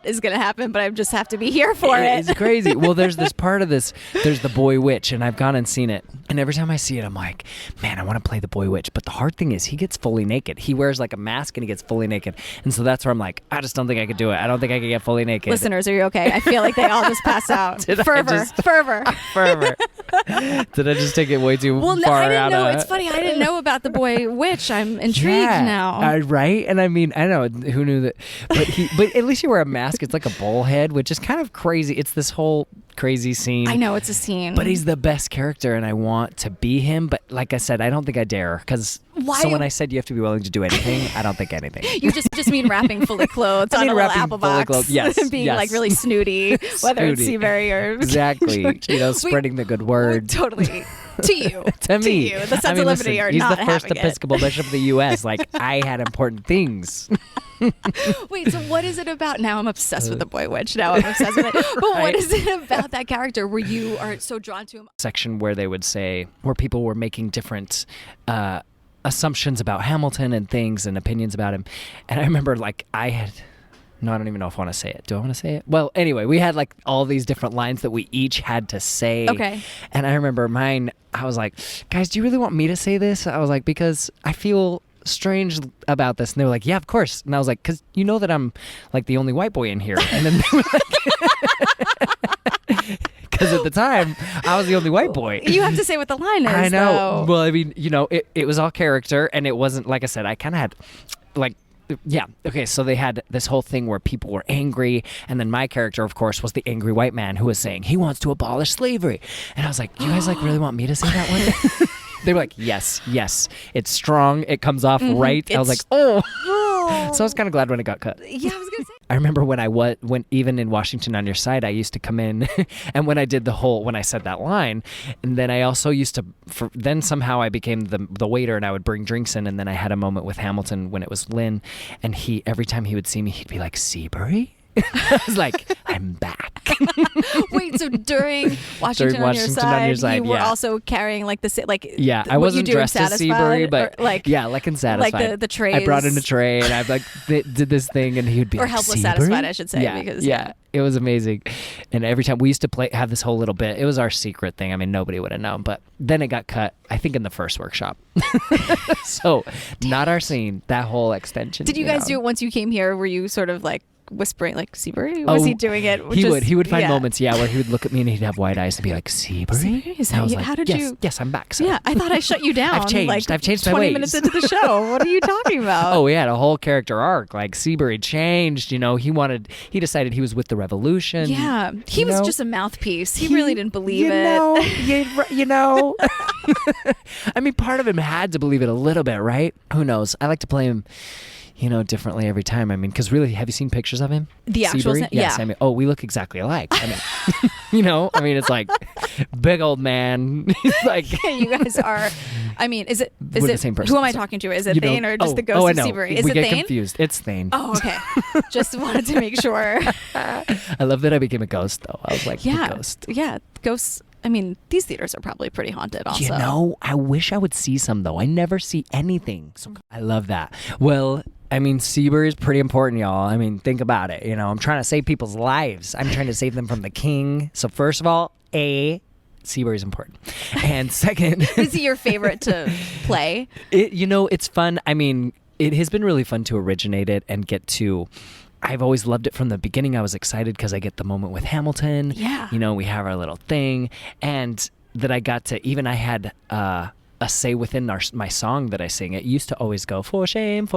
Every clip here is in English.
is going to happen, but I just have to be here for it. It's crazy. Well, there's this part of this. There's the boy witch, and I've gone and seen it. And every time I see it, I'm like, man, I want to play the boy witch. But the hard thing is he gets fully naked. He wears like a mask and he gets fully naked. And so that's where I'm like, I just don't think I could do it. I don't think I could get fully naked. Listeners, are you okay? I feel like they all just passed out. Fervor. Did I just take it way too far I didn't out? know. It's funny. I didn't know about the boy witch. I'm intrigued now. Right? And I mean, I know who knew that, but at least you wear a mask. It's like a bullhead, which is kind of crazy. It's this whole crazy scene. I know it's a scene, but he's the best character, and I want to be him. But like I said, I don't think I dare because. So when I said you have to be willing to do anything, I don't think anything. You just mean wrapping fully clothed on a little apple box. Yes, and being like really snooty, whether it's Seabury or exactly. Spreading the good word. Totally. To you. To me. To you. The Sons of Liberty are he's not the first having Episcopal bishop of the U.S. Like, I had important things. Wait, so what is it about? Now I'm obsessed with the boy witch. Now I'm obsessed with it. But what is it about that character where you are so drawn to him? Section where they would say, where people were making different assumptions about Hamilton and things and opinions about him. And I remember like no, I don't even know if I want to say it. Do I want to say it? Well, anyway, we had like all these different lines that we each had to say. Okay. And I remember mine, I was like, guys, do you really want me to say this? I was like, because I feel strange about this. And they were like, yeah, of course. And I was like, because you know that I'm like the only white boy in here. And then they were like... Because at the time, I was the only white boy. You have to say what the line is, I know. though. Well, I mean, it was all character, and it wasn't, like I said, I kind of had, like, yeah. Okay, so they had this whole thing where people were angry, and then my character, of course, was the angry white man who was saying, he wants to abolish slavery. And I was like, you guys, like, really want me to say that one? They were like, yes. It's strong. It comes off right. I was like, oh. So I was kind of glad when it got cut. Yeah, I was going to say. I remember when even in Washington on Your Side, I used to come in and when I did when I said that line, and then I also used to, then somehow I became the waiter and I would bring drinks in, and then I had a moment with Hamilton when it was Lynn, and every time he would see me, he'd be like, Seabury? I was like, I'm back. Wait, so during Washington on Your Side, you were also carrying like yeah, I wasn't dressed as Seabury, but like in Satisfied, like the trays. I brought in a tray and I like did this thing, and he would be like, Helpless Seabury? Satisfied, I should say. Yeah, because it was amazing. And every time we used to have this whole little bit. It was our secret thing. I mean, nobody would have known, but then it got cut, I think, in the first workshop. So not our scene, that whole extension. Did you guys do it once you came here? Were you sort of like whispering like Seabury? Was he doing it? He would find moments, where he would look at me and he'd have wide eyes and be like, Seabury? Is that you? How did you? Yes, I'm back. So. Yeah, I thought I shut you down. I've changed my 20 ways. minutes into the show. What are you talking about? Oh, we had a whole character arc. Like Seabury changed. He decided he was with the revolution. Yeah, he was just a mouthpiece. He really didn't believe it. I mean, part of him had to believe it a little bit, right? Who knows? I like to play him differently every time. I mean, because really, have you seen pictures of him? The actual, yes. Yeah. I mean, we look exactly alike. I mean, it's like big old man. He's like, you guys are. I mean, is it the same person? Who am I talking to? Is it Thayne or just the ghost of Seabury? Is we it get Thayne? Confused. It's Thayne. Oh, okay. Just wanted to make sure. I love that I became a ghost, though. I was like, the ghost. Yeah, ghosts. I mean, these theaters are probably pretty haunted also. I wish I would see some, though. I never see anything. So I love that. Well, I mean, Seabury is pretty important, y'all. I mean, think about it. I'm trying to save people's lives. I'm trying to save them from the king. So first of all, Seabury is important. And second... Is he your favorite to play? It's fun. I mean, it has been really fun to originate it and get to... I've always loved it from the beginning. I was excited because I get the moment with Hamilton. Yeah. We have our little thing. And that I got to... Even I had... a say within my song that I sing. It used to always go, for shame,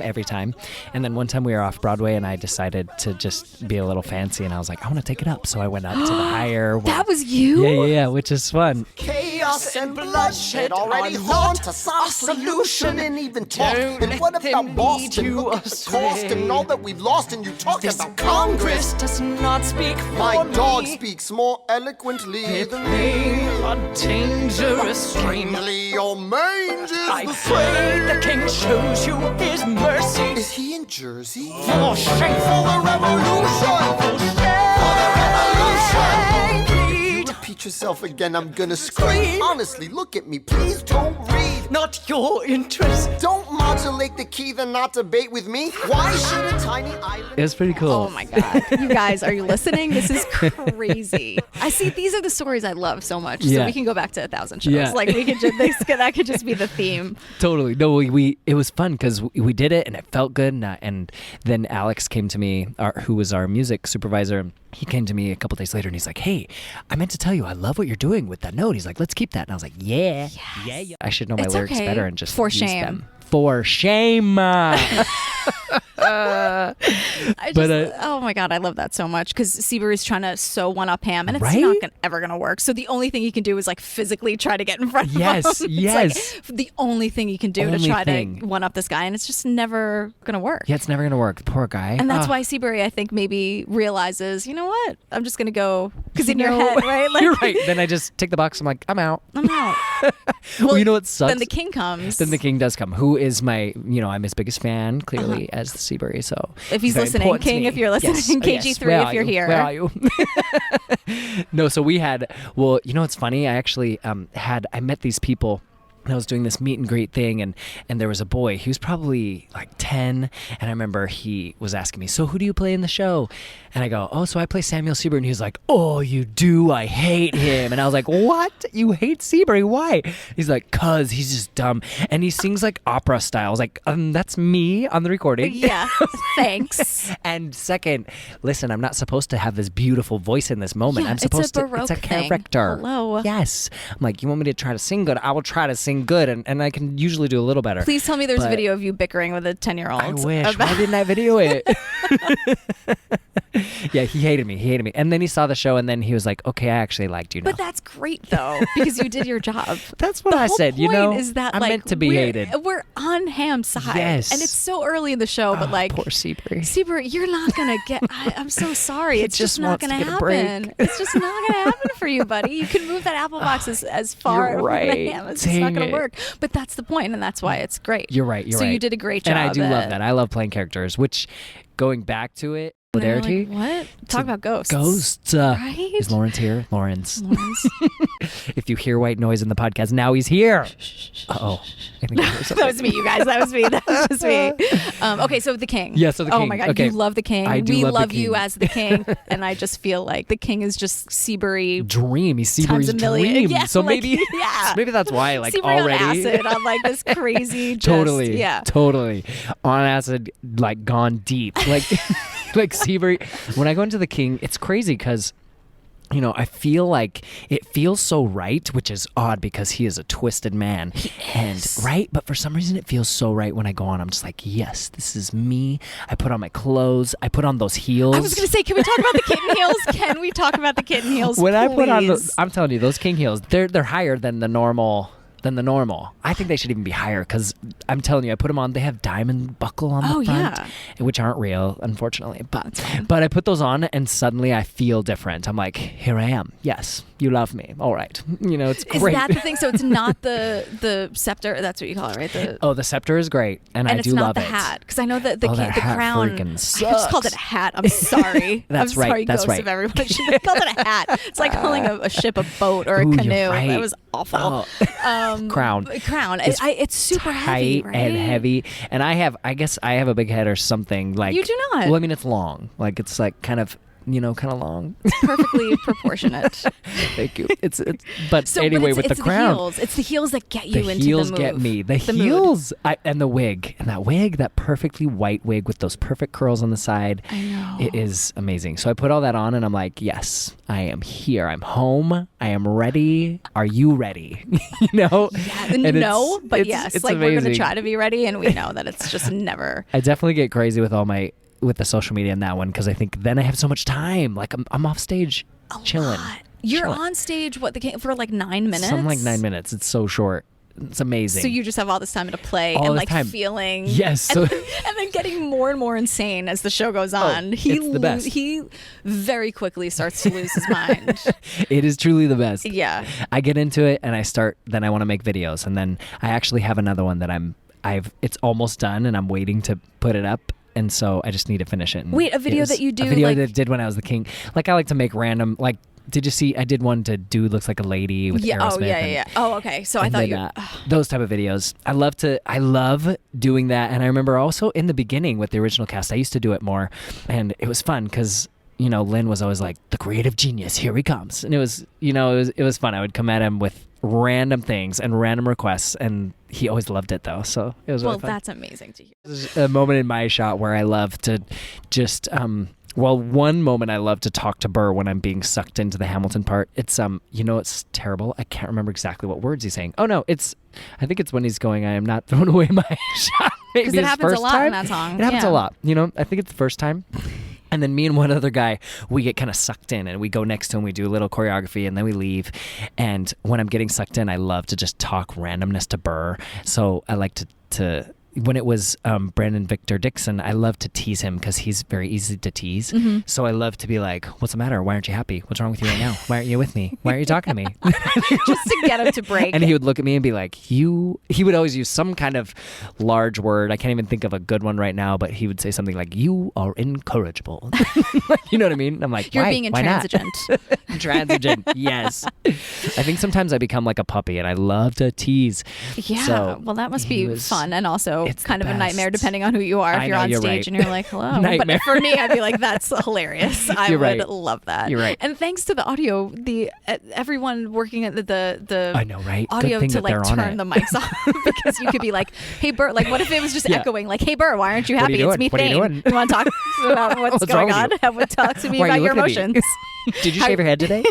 every time. And then one time we were off Broadway and I decided to just be a little fancy and I was like, I want to take it up. So I went up to the higher. That was you? Yeah, which is fun. Chaos and bloodshed already haunt us. Our solution and even talk. And what about Boston? Look at the cost and all that we've lost, and you talk about Congress. Does not speak for My me. dog speaks more eloquently than me. A dangerous dream. Mainly your mange is I the pray same. the king shows you his mercy. Is he in Jersey? For shame. For the revolution! For shame. For the revolution! Repeat Repeat yourself again, I'm gonna scream. Honestly, look at me, please don't read. Not your interest. Don't modulate the key, then not debate with me. Why should a tiny island... It was pretty cool. Oh my God. You guys, are you listening? This is crazy. I see, these are the stories I love so much. Yeah. So we can go back to 1,000 shows. Yeah. Like we could just, that could just be the theme. Totally. No, we it was fun because we did it and it felt good. And then Alex came to me, who was our music supervisor. He came to me a couple days later and he's like, "Hey, I meant to tell you, I love what you're doing with that note." He's like, "Let's keep that." And I was like, "Yeah, yeah. I should know my It's lyrics okay. better and just For use shame. them." For shame. Oh my God, I love that so much because Seabury's trying to so one-up Ham, and it's Right? not ever gonna work. So the only thing he can do is like physically try to get in front of him. Yes, It's yes. like the only thing he can do to Only try thing. to one-up this guy, and it's just never gonna work. Yeah, it's never gonna work. Poor guy. And that's Ah. why Seabury, I think, maybe realizes, you know what? I'm just gonna go because in your head, right? Like, You're right. Then I just take the box. I'm like, I'm out. I'm out. Well, you know what sucks? Then the king comes. Then the king does come. Who is my, I'm his biggest fan, clearly, as the Seabury. So If he's very listening, important to King, me. if you're listening, Yes. KG3, Where if are you're you? here. Where are you? No, so we had. Well, you know what's funny? I actually I met these people. And I was doing this meet and greet thing, and there was a boy. He was probably like 10, and I remember he was asking me, "So who do you play in the show?" And I go, "Oh, so I play Samuel Seabury." And he was like, "Oh, you do? I hate him." And I was like, "What? You hate Seabury? Why?" He's like, "'Cause he's just dumb, and he sings like opera style." I was like, "That's me on the recording." Yeah, thanks. And second, listen, I'm not supposed to have this beautiful voice in this moment. Yeah, I'm it's a supposed to. Baroque It's a thing. character. Hello. Yes. I'm like, you want me to try to sing good? I will try to sing good, and I can usually do a little better. Please tell me there's But video of you bickering with a 10-year-old. I wish. Why didn't I video it? Yeah, he hated me. And then he saw the show, and then he was like, "Okay, I actually liked you now." But that's great though, because you did your job. That's what The I whole said. point is that I'm like meant to be hated. We're on Ham's side, Yes. and it's so early in the show, but Oh, like poor Seabury. Seabury, you're not gonna get. I'm so sorry. He It's just just not wants to gonna get a break. happen. It's just not gonna happen for you, buddy. You can move that apple box as far You're from right. Ham. It's just not Dang gonna it. work. But that's the point, and that's why it's great. You're right. So you did a great job. And I do love at- that. I love playing characters. Which, going back to it, And they're solidarity. like, what? Talk about ghosts. Ghosts. Right? Is Lawrence here? Lawrence. Lawrence. If you hear white noise in the podcast, now he's here. Uh-oh. I think I heard something. That was me, you guys. That was me. That was just me. Okay, so the king. Yeah, so the Oh king. my God, Okay. you love the king. I do we love the love you king. as the king, and I just feel like the king is just Seabury. Dream. He's Seabury's Times a million. dream. Yeah, so like, maybe, yeah. maybe that's why. Like Seabury already. on acid on like this crazy. Just, Totally. Yeah. Totally. On acid, like gone deep. Like, like Seabury. When I go into the king, it's crazy because, I feel like it feels so right, which is odd because he is a twisted man. And right, but for some reason it feels so right when I go on. I'm just like, yes, this is me. I put on my clothes. I put on those heels. I was gonna say, can we talk about the kitten heels? Can we talk about the kitten heels? When I put on please? I'm telling you, those king heels, they're higher than the normal. I think they should even be higher because I'm telling you, I put them on. They have diamond buckle on the front, which aren't real, unfortunately. But I put those on, and suddenly I feel different. I'm like, here I am. Yes, you love me. All right, it's Is great. that the thing? So it's not the scepter. That's what you call it, right? The scepter is great, and I it's do not love the it. hat, because I know that the that hat crown. freaking I just called it sucks. a hat. I'm sorry. That's I'm right, sorry, that's ghosts right. of everyone. I should have called it a hat. It's like calling a ship a boat or a Ooh, canoe. you're right. That was awful. Crown. It's super heavy, Tight right? and heavy, and I guess I have a big head or something. Like You do not. Well, I mean, it's long. Like it's like kind of long. Perfectly proportionate. Thank you. But So, anyway, but with it's the crown, heels. It's the heels that get you the into heels the move. get me. The mood. heels, and the wig, that perfectly white wig with those perfect curls on the side. I know. It is amazing. So I put all that on, and I'm like, yes, I am here. I'm home. I am ready. Are you ready? Yeah, And no, but it's yes, like we're amazing. gonna try to be ready, and we know that it's just never. I definitely get crazy with with the social media in that one because I think then I have so much time. Like I'm off stage chilling. You're Chilling. on stage for like 9 minutes. Something like 9 minutes. It's so short. It's amazing. So you just have all this time to play All and this like time. feeling. Yes. And, and then getting more and more insane as the show goes on. it's the best. He very quickly starts to lose his mind. It is truly the best. Yeah. I get into it and then I want to make videos, and then I actually have another one that it's almost done and I'm waiting to put it up. And so I just need to finish it. And Wait, a video that you do, A video like- that I did when I was the king. Like I like to make random, like Did you see? I did one to Dude Looks Like a Lady with Aerosmith. Oh yeah. Oh, okay. So I thought you. Those type of videos. I love doing that. And I remember also in the beginning with the original cast, I used to do it more, and it was fun because Lynn was always like, the creative genius, here he comes, and it was fun. I would come at him with random things and random requests, and he always loved it though. So it was really fun. That's amazing to hear. There's a moment in my shot where I love to just one moment I love to talk to Burr when I'm being sucked into the Hamilton part. It's it's terrible. I can't remember exactly what words he's saying. Oh no, I think it's when he's going, I am not throwing away my shot. Because it happens a lot in that song. It happens a lot. I think it's the first time. And then me and one other guy, we get kind of sucked in and we go next to him, we do a little choreography, and then we leave. And when I'm getting sucked in, I love to just talk randomness to Burr. So I like to when it was Brandon Victor Dixon, I love to tease him because he's very easy to tease. Mm-hmm. So I love to be like, what's the matter? Why aren't you happy? What's wrong with you right now? Why aren't you with me? Why aren't you talking to me? Just to get him to break. And he would look at me and be like, he would always use some kind of large word. I can't even think of a good one right now, but he would say something like, you are incorrigible. You know what I mean? I'm like, you're why? being Why intransigent. Intransigent, yes. I think sometimes I become like a puppy and I love to tease. Yeah, so well, that must be fun and also kind of a best. nightmare depending on who you are. If you're on stage right. and you're like, hello. Nightmare. But for me, I'd be like, that's hilarious. I You're would right. love that. You're right. And thanks to the audio, everyone working at the I know, right? audio Good thing to that they're like on turn it. the mics off because you could be like, hey Bert, like what if it was just Yeah. echoing like, hey Bert, why aren't you What are happy? you It's doing? me, What are you Thayne. doing? You want to talk about what's What's going wrong on? with you? Talk to me Why are about you your looking at me? emotions. Did you shave your head today?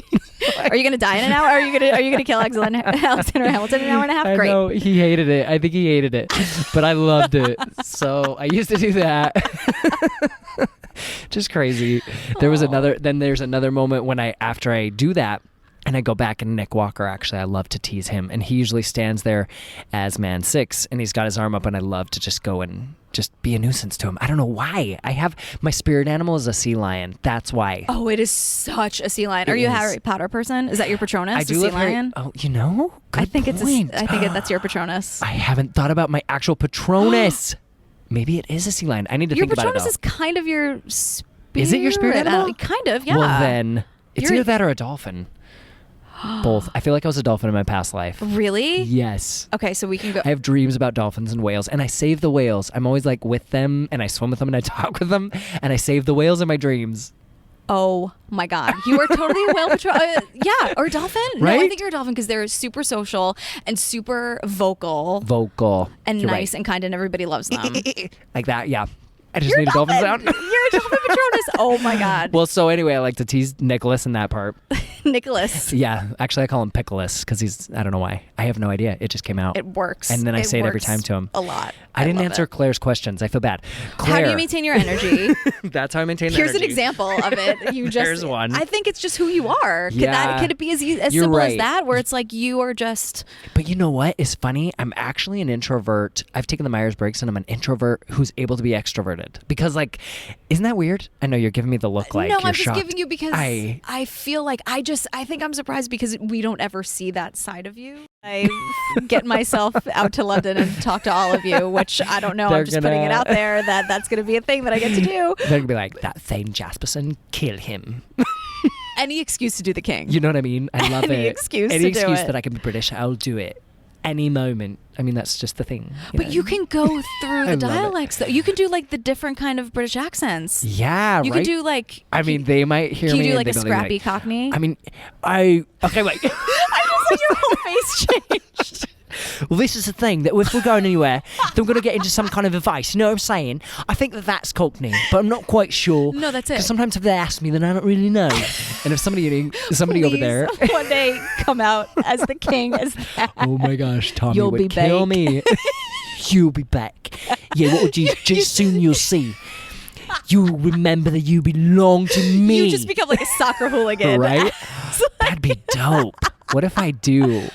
Are you gonna die in an hour? Are you gonna kill Alexander Hamilton in an hour and a half? I Great. know, he hated it. I think he hated it, but I loved it. So I used to do that. Just crazy. There's another moment when after I do that, and I go back, and Nick Walker, actually, I love to tease him. And he usually stands there as man 6, and he's got his arm up, and I love to just go and just be a nuisance to him. I don't know why. My spirit animal is a sea lion. That's why. Oh, it is such a sea lion. Are you a Harry Potter person? Is that your Patronus? I do sea love lion? Oh, Good I think point. that's your Patronus. I haven't thought about my actual Patronus. Maybe it is a sea lion. I need to Your think about it. Patronus is kind of your spirit. Is it your spirit animal? Kind of, yeah. Well, then it's You're- either that or a dolphin. Both. I feel like I was a dolphin in my past life. Really? Yes. Okay, so we can go. I have dreams about dolphins and whales, and I save the whales. I'm always like with them, and I swim with them, and I talk with them, and I save the whales in my dreams. Oh my God, you are totally a whale patrol. Yeah, or a dolphin? Right? No, I think you're a dolphin because they're super social and super vocal and You're nice right. and kind, and everybody loves them. Like that. Yeah. I just You're need a dolphin sound. You're a dolphin Patronus. Oh my God. Well, so anyway, I like to tease Nicholas in that part. Nicholas. Yeah, actually, I call him Pickles because I don't know why. I have no idea. It just came out. It works. And then I It say it every works time to him. a lot. I didn't love answer it. Claire's questions. I feel bad. How Claire. do you maintain your energy? That's how I maintain Here's energy. an example of it. You just. There's one. I think it's just who you are. Yeah. Could it be as You're simple as right. that, where it's like you are just. But you know what is funny? I'm actually an introvert. I've taken the Myers-Briggs, and I'm an introvert who's able to be extroverted. Because, like, isn't that weird? I know you're giving me the look like No, you're I'm just shocked. giving you because I feel like I think I'm surprised because we don't ever see that side of you. I get myself out to London and talk to all of you, which I don't know. They're I'm just putting it gonna- out there that's going to be a thing that I get to do. They're going to be like, that thayne Jasperson, kill him. Any excuse to do the king. You know what I mean? I love Any it. excuse Any to do excuse it. that I can be British, I'll do it. Any moment. I mean, that's just the thing. But know? you can go through the I love it. dialects, though. You can do like the different kind of British accents. Yeah, You right? could do like. I mean, they might hear Can you me do and like a they'll be scrappy like, Cockney? I mean, okay, wait. I just like your whole face changed. Well, this is the thing, that if we're going anywhere, then we're going to get into some kind of advice. You know what I'm saying? I think that's Cockney, but I'm not quite sure. No, that's it. Because sometimes if they ask me, then I don't really know. And if somebody over Please, there, one day come out as the king as that. oh my gosh, Tommy You'll would be kill back. me. You'll be back. Yeah, what would you? Just soon you'll see. You'll remember that you belong to me. You just become like a soccer hooligan. Right? That'd be dope. What if I do?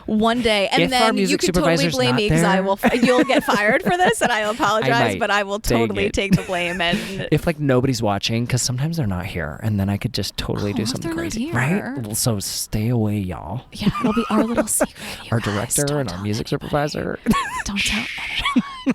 One day, and If our then you music can totally supervisor's blame not me because I there. will. You'll get fired for this, and I apologize, might. but I will Dang totally it. take the blame. And If like nobody's watching, because sometimes they're not here, and then I could just totally do if something they're not crazy, here? right? Well, so stay away, y'all. yeah, it'll be our little secret. You Our guys. director Don't and our tell music anyone. supervisor. Don't tell anyone.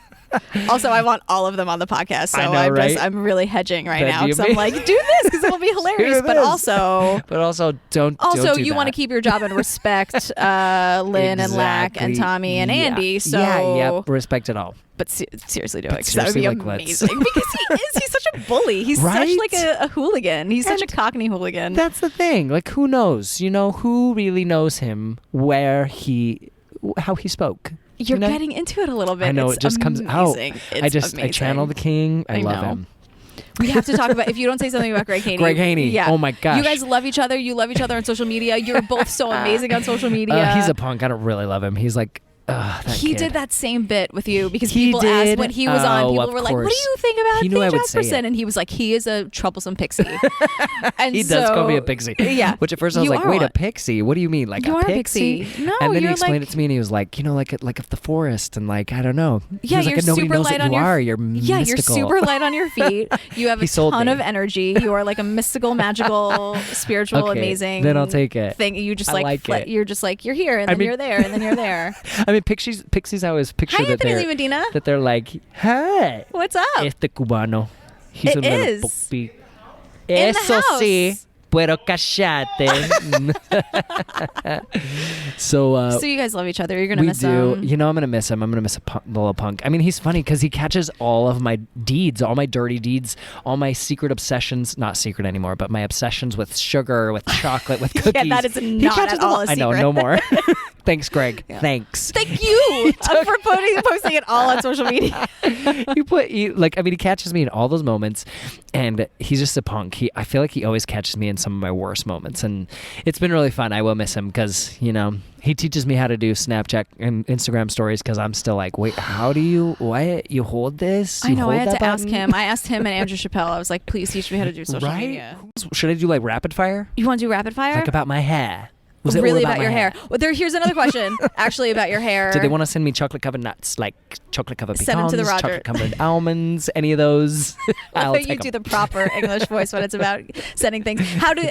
Also, I want all of them on the podcast, so I know, right? I'm really hedging right That'd now be because I'm like, do this because it will be hilarious. Do But this. also, don't do you want to that. keep your job and respect Lynn and Lack and Exactly. Tommy and Yeah. Andy. So yeah, respect it all. But seriously do it But because that would be seriously, like, let's- amazing. Because he's such a bully. He's Right? such like a hooligan. He's such a And Cockney hooligan. That's the thing. Like, who knows? You know, who really knows him? How he spoke? You're you know? getting into it a little bit. I know, It's it just comes out. amazing. I It's channel the king. I love know. him. We have to talk about if you don't say something about Greg Haney. Greg Haney. Yeah. Oh my gosh. You guys love each other. You love each other on social media. You're both so amazing on social media. He's a punk. I don't really love him. He's like, that he kid. did that same bit with you because He people did? asked when he was on. Oh, People of were like, "What do course. you think about He knew I Thayne would say Jasperson?" it. And he was like, "He is a troublesome pixie." And He does call me a pixie. Yeah. Which at first I was You like, are wait, a one. pixie? What do you mean? Like You a are a pixie? pixie. No, and then he you're explained like- it to me and he was like, like of the forest and like, I don't know. Yeah, He was you're like, nobody super knows light what on you your are. You're Yeah, mystical. you're super light on your feet. You have He a sold ton me. of energy. You are like a mystical, magical, spiritual, Okay, amazing. then I'll take it. Thing you just I like, like it. you're just like you're here and I then mean- you're there and then you're there. I mean, pixies. I always picture Hi, that Anthony they're Lee Medina. that they're like, hey, What's up? este cubano. He's It a little is. puppy. In the Eso sí, house. pero cállate. So So you guys love each other. You're gonna we miss do. him. You know, I'm gonna miss him. I'm gonna miss the little punk. I mean, he's funny because he catches all of my deeds, all my dirty deeds, all my secret obsessions. Not secret anymore, but my obsessions with sugar, with chocolate, with cookies. that is He not catches at all them a I know, secret. no more. Thanks, Greg. Thanks. Thank you for posting it all on social media. He catches me in all those moments, and he's just a punk. I feel like he always catches me in some of my worst moments, and it's been really fun. I will miss him because he teaches me how to do Snapchat and Instagram stories because I'm still like, wait, how do you? What you hold this? I You know. I hold had that to ask button? him. I asked him and Andrew Chappelle. I was like, please teach me how to do social Right? media. Should I do like rapid fire? You want to do rapid fire? Like about my hair? Was it really all about your my hair? Well, here's another question. Actually, about your hair. Do they want to send me chocolate covered nuts, like chocolate covered Send 'em pecans, to the Roger. chocolate covered almonds, any of those? I'll you take do 'em. the proper English voice when it's about sending things. How do